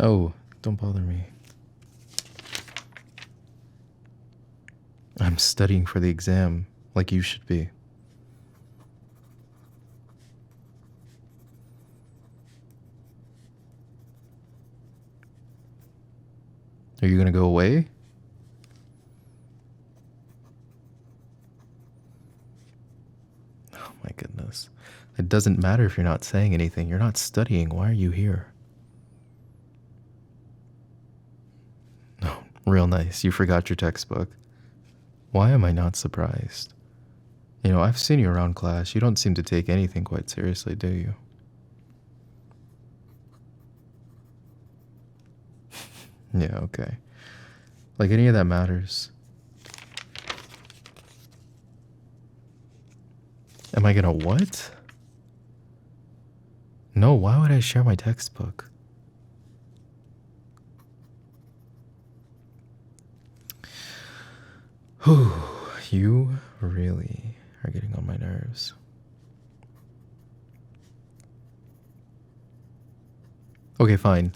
Oh, don't bother me. I'm studying for the exam, like you should be. Are you gonna go away? Oh my goodness. It doesn't matter if you're not saying anything. You're not studying. Why are you here? Oh, real nice. You forgot your textbook. Why am I not surprised? You know, I've seen you around class. You don't seem to take anything quite seriously, do you? Yeah, okay. Like any of that matters. Am I gonna what? No, why would I share my textbook? Whew, you really are getting on my nerves. Okay, fine.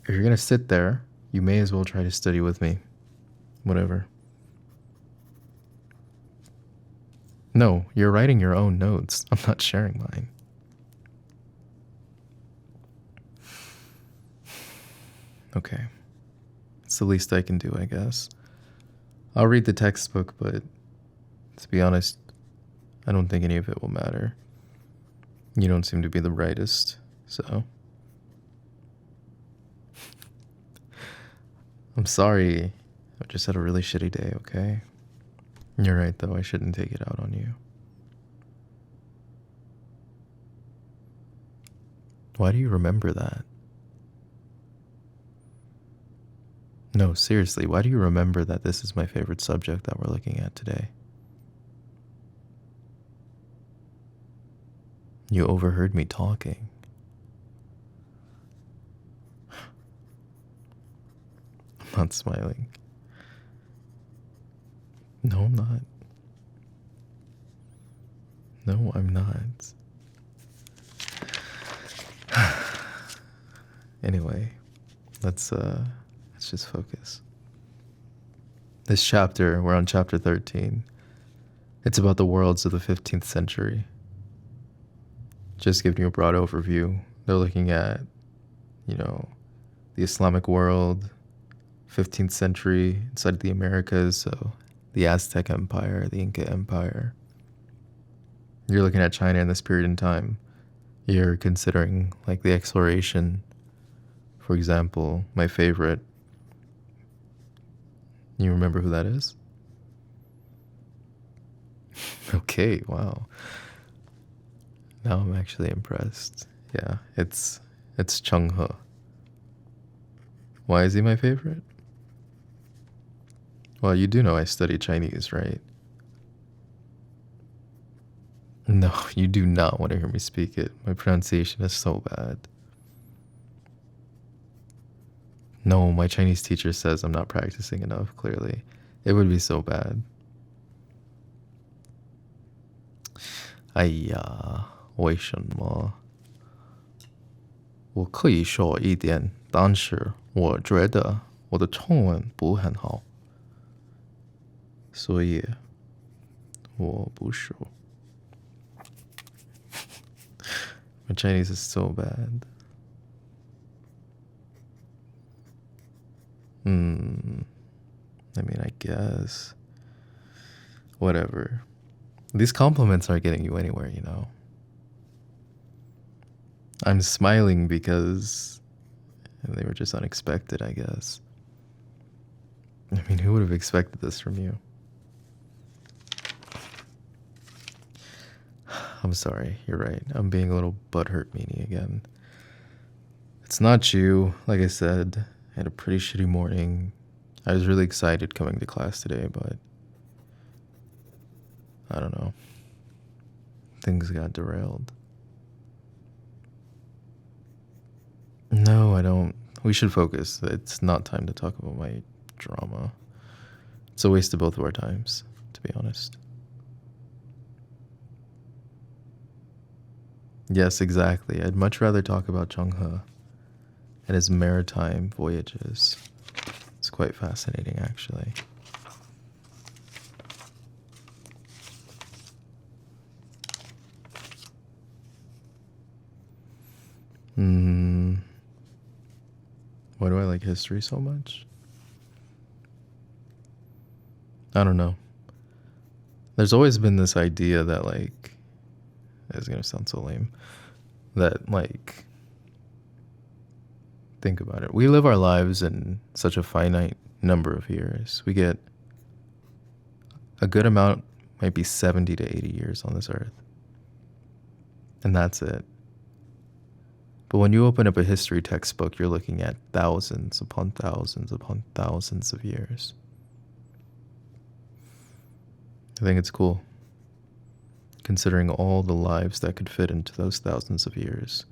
If you're gonna sit there, you may as well try to study with me. Whatever. No, you're writing your own notes. I'm not sharing mine. Okay. It's the least I can do, I guess. I'll read the textbook, but to be honest, I don't think any of it will matter. You don't seem to be the brightest, so. I'm sorry. I just had a really shitty day, okay? You're right, though. I shouldn't take it out on you. Why do you remember that? No, seriously, why do you remember that this is my favorite subject that we're looking at today? You overheard me talking. I'm not smiling. No, I'm not. No, I'm not. Anyway, let's just focus. This chapter, we're on chapter 13. It's about the worlds of the 15th century. Just giving you a broad overview. They're looking at, you know, the Islamic world, 15th century inside the Americas, so the Aztec Empire, the Inca Empire. You're looking at China in this period in time. You're considering like the exploration. For example, my favorite. You remember who that is? Okay, wow. Now I'm actually impressed. Yeah, it's Chung He. Why is he my favorite? Well, you do know I study Chinese, right? No, you do not want to hear me speak it. My pronunciation is so bad. No, my Chinese teacher says I'm not practicing enough, clearly. It would be so bad. 哎呀，为什么？我可以说一点，但是我觉得我的中文不很好，所以我不说。My Chinese is so bad. I mean, I guess. Whatever. These compliments aren't getting you anywhere, you know. I'm smiling because they were just unexpected, I guess. I mean, who would have expected this from you? I'm sorry, you're right. I'm being a little butthurt meanie again. It's not you. Like I said, I had a pretty shitty morning. I was really excited coming to class today, but I don't know. Things got derailed. No, I don't. We should focus. It's not time to talk about my drama. It's a waste of both of our times, to be honest. Yes, exactly. I'd much rather talk about Chung He. and his maritime voyages. It's quite fascinating, actually. Why do I like history so much? I don't know. There's always been this idea that, like, it's gonna sound so lame, that, like, think about it. We live our lives in such a finite number of years. We get a good amount, might be 70 to 80 years on this earth. And that's it. But when you open up a history textbook, you're looking at thousands upon thousands upon thousands of years. I think it's cool, considering all the lives that could fit into those thousands of years,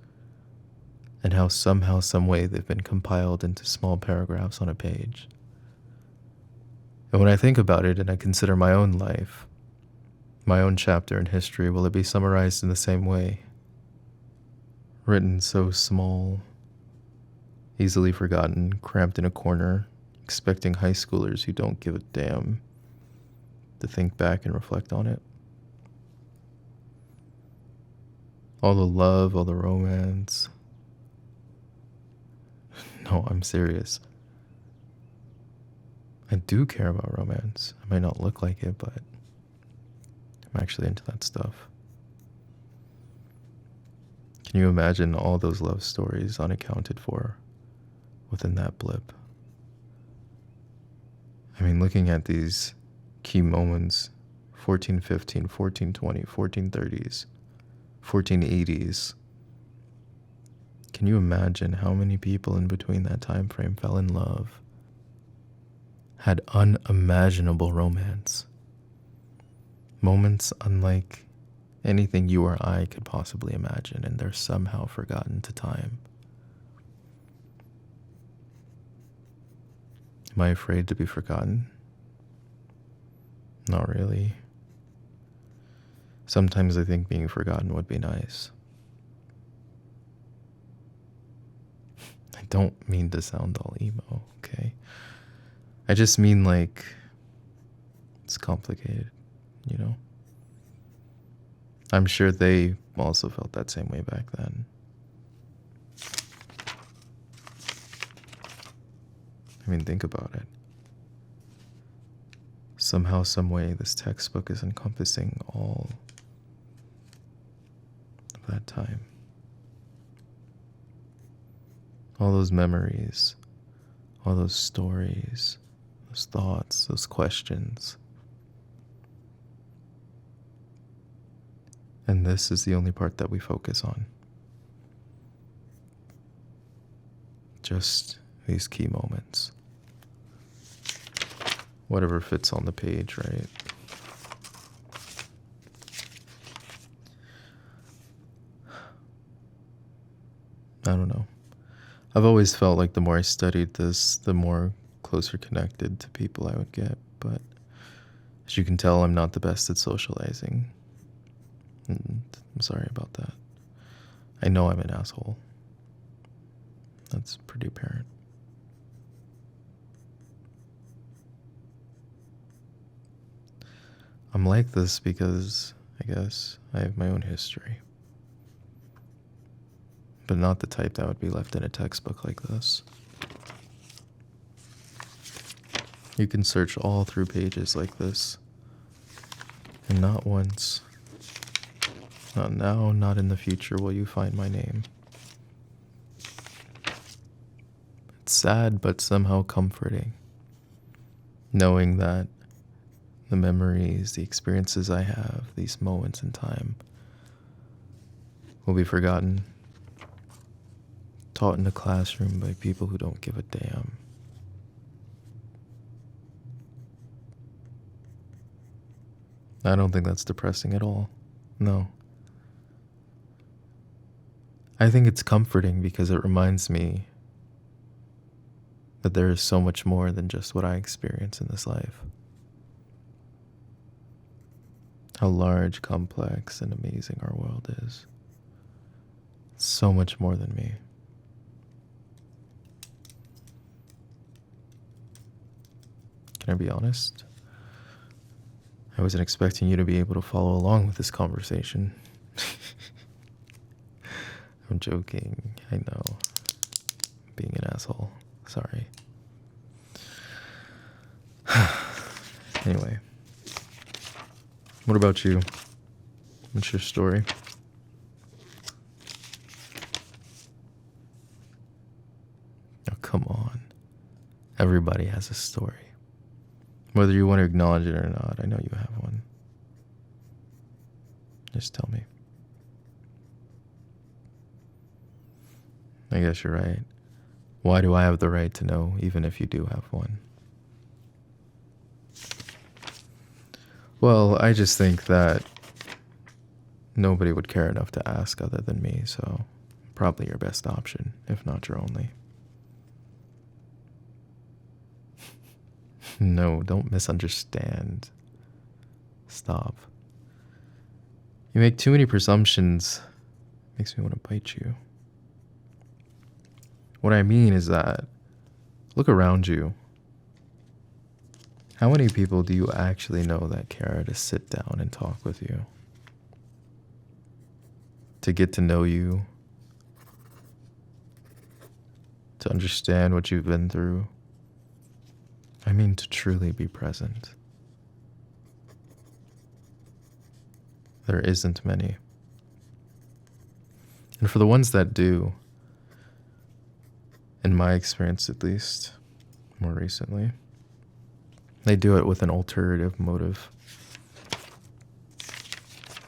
and how somehow, some way, they've been compiled into small paragraphs on a page. And when I think about it and I consider my own life, my own chapter in history, will it be summarized in the same way? Written so small, easily forgotten, cramped in a corner, expecting high schoolers who don't give a damn to think back and reflect on it. All the love, all the romance. No, I'm serious. I do care about romance. I might not look like it, but I'm actually into that stuff. Can you imagine all those love stories unaccounted for within that blip? I mean, looking at these key moments, 1415, 1420, 1430s, 1480s. Can you imagine how many people in between that time frame fell in love, had unimaginable romance, moments unlike anything you or I could possibly imagine, and they're somehow forgotten to time? Am I afraid to be forgotten? Not really. Sometimes I think being forgotten would be nice. I don't mean to sound all emo, okay? I just mean, like, it's complicated, you know? I'm sure they also felt that same way back then. I mean, think about it. Somehow, some way, this textbook is encompassing all of that time. All those memories, all those stories, those thoughts, those questions. And this is the only part that we focus on. Just these key moments. Whatever fits on the page, right? I don't know. I've always felt like the more I studied this, the more closer connected to people I would get. But as you can tell, I'm not the best at socializing. And I'm sorry about that. I know I'm an asshole. That's pretty apparent. I'm like this because, I guess, I have my own history. But not the type that would be left in a textbook like this. You can search all through pages like this, and not once, not now, not in the future, will you find my name. It's sad, but somehow comforting, knowing that the memories, the experiences I have, these moments in time, will be forgotten, taught in a classroom by people who don't give a damn. I don't think that's depressing at all. No. I think it's comforting because it reminds me that there is so much more than just what I experience in this life. How large, complex, and amazing our world is. So much more than me. Can I be honest? I wasn't expecting you to be able to follow along with this conversation. I'm joking. I know. Being an asshole. Sorry. Anyway. What about you? What's your story? Oh, come on. Everybody has a story. Whether you want to acknowledge it or not, I know you have one. Just tell me. I guess you're right. Why do I have the right to know, even if you do have one? Well, I just think that nobody would care enough to ask other than me, so probably your best option, if not your only. No, don't misunderstand. Stop. You make too many presumptions. Makes me want to bite you. What I mean is that, look around you. How many people do you actually know that care to sit down and talk with you? To get to know you? To understand what you've been through? I mean, to truly be present. There isn't many. And for the ones that do, in my experience at least, more recently, they do it with an alternative motive.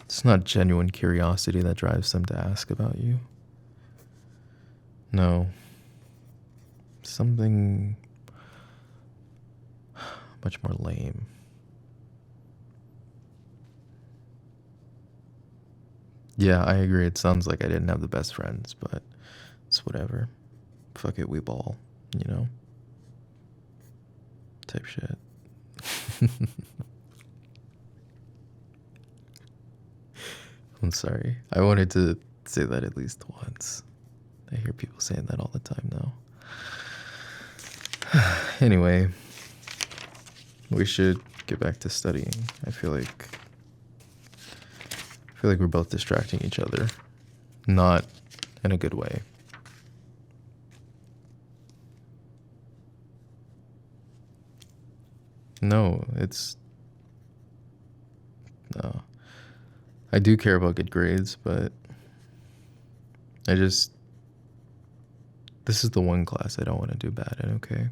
It's not genuine curiosity that drives them to ask about you. No. Something much more lame. Yeah, I agree. It sounds like I didn't have the best friends, but it's whatever. Fuck it, we ball, you know? Type shit. I'm sorry. I wanted to say that at least once. I hear people saying that all the time now. Anyway, we should get back to studying. I feel like we're both distracting each other. Not in a good way. No, no. I do care about good grades, but this is the one class I don't want to do bad in, okay?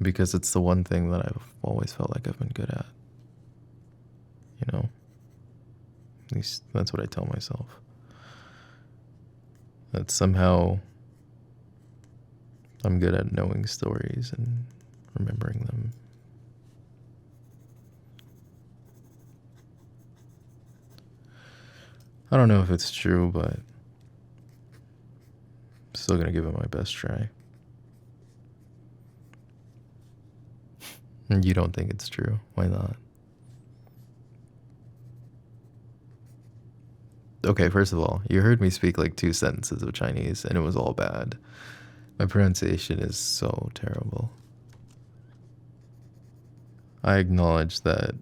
Because it's the one thing that I've always felt like I've been good at. You know? At least that's what I tell myself. That somehow I'm good at knowing stories and remembering them. I don't know if it's true, but I'm still gonna give it my best try. You don't think it's true? Why not? Okay, first of all, you heard me speak like 2 sentences of Chinese, and it was all bad. My pronunciation is so terrible. I acknowledge that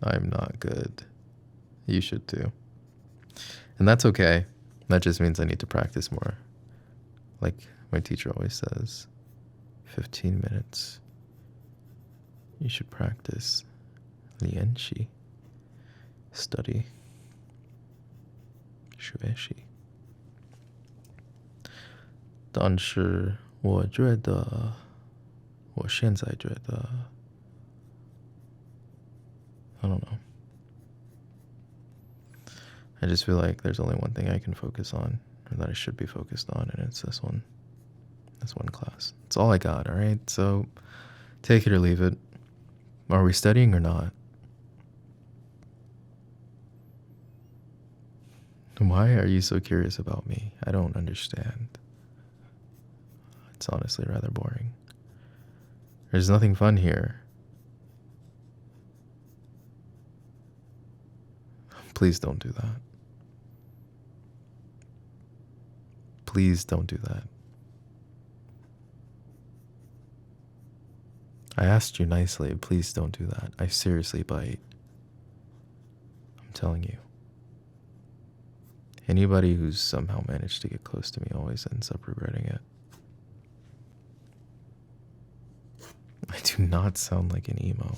I'm not good. You should too. And that's okay. That just means I need to practice more. Like my teacher always says, 15 minutes. You should practice. 练习. Study. 学习. 但是我觉得我现在觉得 I don't know. I just feel like there's only one thing I can focus on, or that I should be focused on, and it's this one. This one class. It's all I got, alright? So take it or leave it. Are we studying or not? Why are you so curious about me? I don't understand. It's honestly rather boring. There's nothing fun here. Please don't do that. Please don't do that. I asked you nicely. Please don't do that. I seriously bite. I'm telling you. Anybody who's somehow managed to get close to me always ends up regretting it. I do not sound like an emo.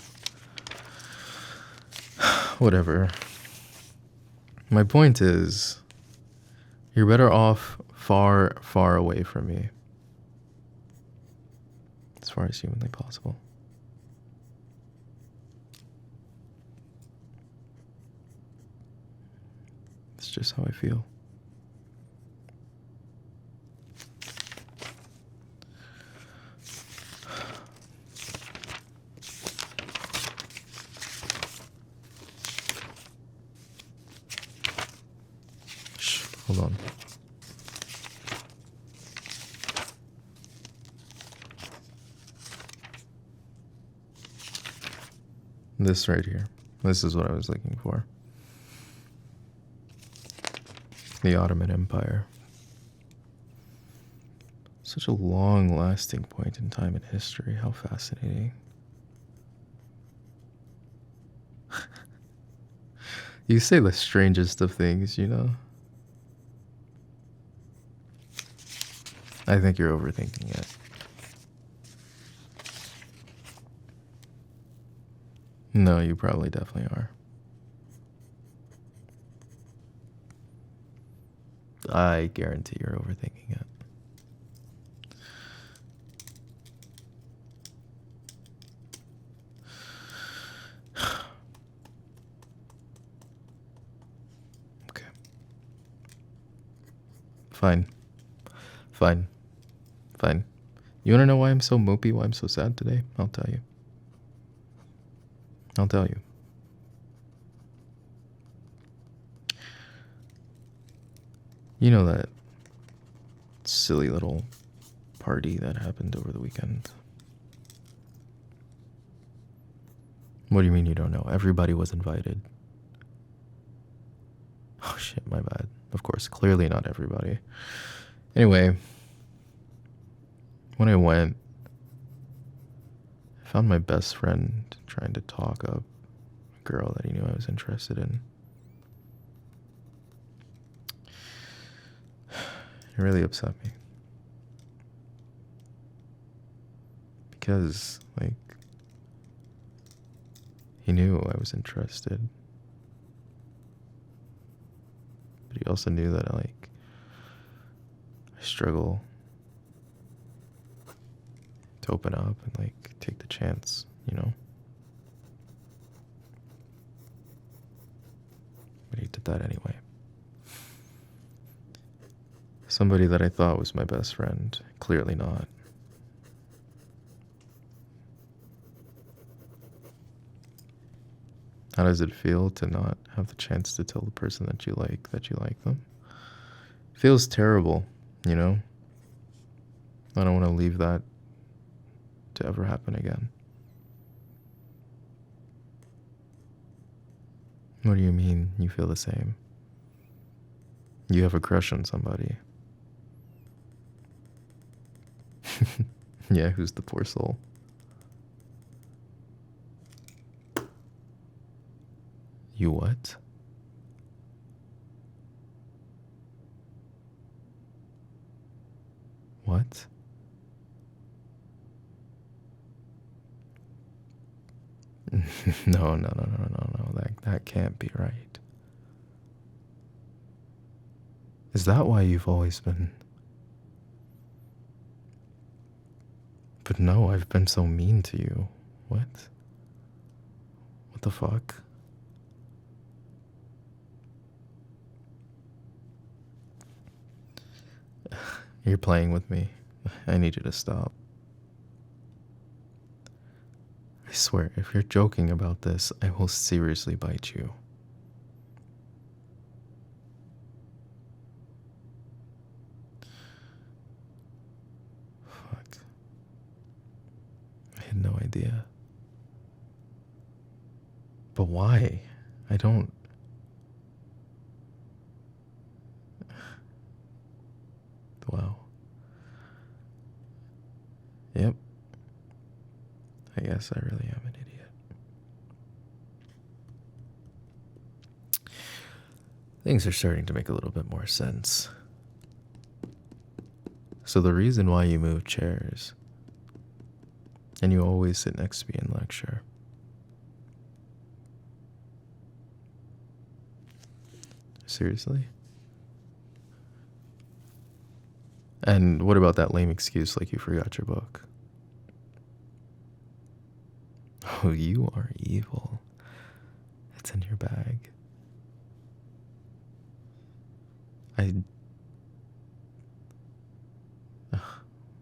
Whatever. My point is, you're better off far, far away from me. As far as humanly possible. It's just how I feel. Shh, hold on. This right here. This is what I was looking for. The Ottoman Empire. Such a long-lasting point in time in history. How fascinating. You say the strangest of things, you know? I think you're overthinking it. No, you probably definitely are. I guarantee you're overthinking it. Okay. Fine. Fine. Fine. You want to know why I'm so mopey, why I'm so sad today? I'll tell you. I'll tell you. You know that silly little party that happened over the weekend? What do you mean you don't know? Everybody was invited. Oh shit, my bad. Of course, clearly not everybody. Anyway, when I went, I found my best friend trying to talk up a girl that he knew I was interested in. It really upset me. Because, like, he knew I was interested. But he also knew that, like, I struggle to open up and, like, take the chance, you know? But he did that anyway. Somebody that I thought was my best friend, clearly not. How does it feel to not have the chance to tell the person that you like them? Feels terrible, you know? I don't want to leave that to ever happen again. What do you mean you feel the same? You have a crush on somebody. Yeah, who's the poor soul? You what? What? No. That can't be right. Is that why you've always been... But no, I've been so mean to you. What? What the fuck? You're playing with me. I need you to stop. I swear, if you're joking about this, I will seriously bite you. Fuck. I had no idea. But why? I don't... Wow. Yep. I guess I really am an idiot. Things are starting to make a little bit more sense. So the reason why you move chairs and you always sit next to me in lecture. Seriously? And what about that lame excuse like you forgot your book? Oh, you are evil. It's in your bag.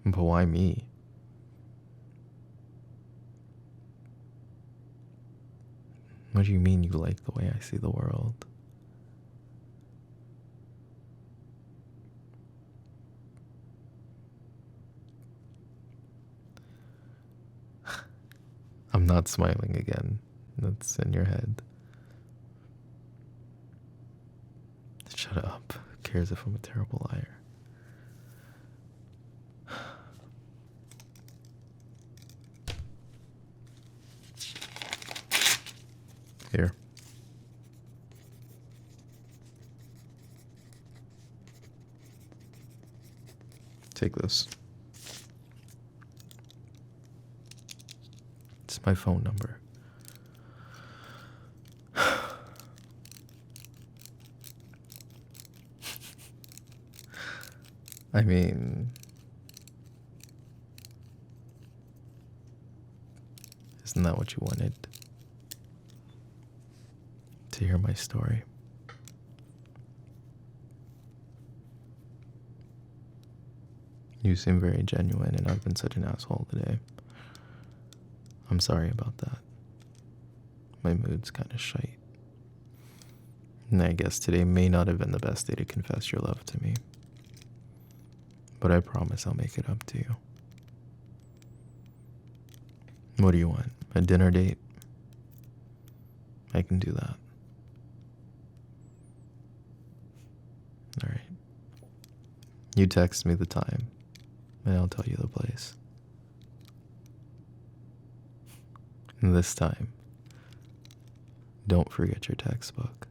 But why me? What do you mean you like the way I see the world? I'm not smiling again. That's in your head. Shut up. Who cares if I'm a terrible liar? Here. Take this. It's my phone number. I mean, isn't that what you wanted? To hear my story? You seem very genuine, and I've been such an asshole today. I'm sorry about that. My mood's kind of shite. And I guess today may not have been the best day to confess your love to me. But I promise I'll make it up to you. What do you want? A dinner date? I can do that. Alright. You text me the time, and I'll tell you the place. And this time, don't forget your textbook.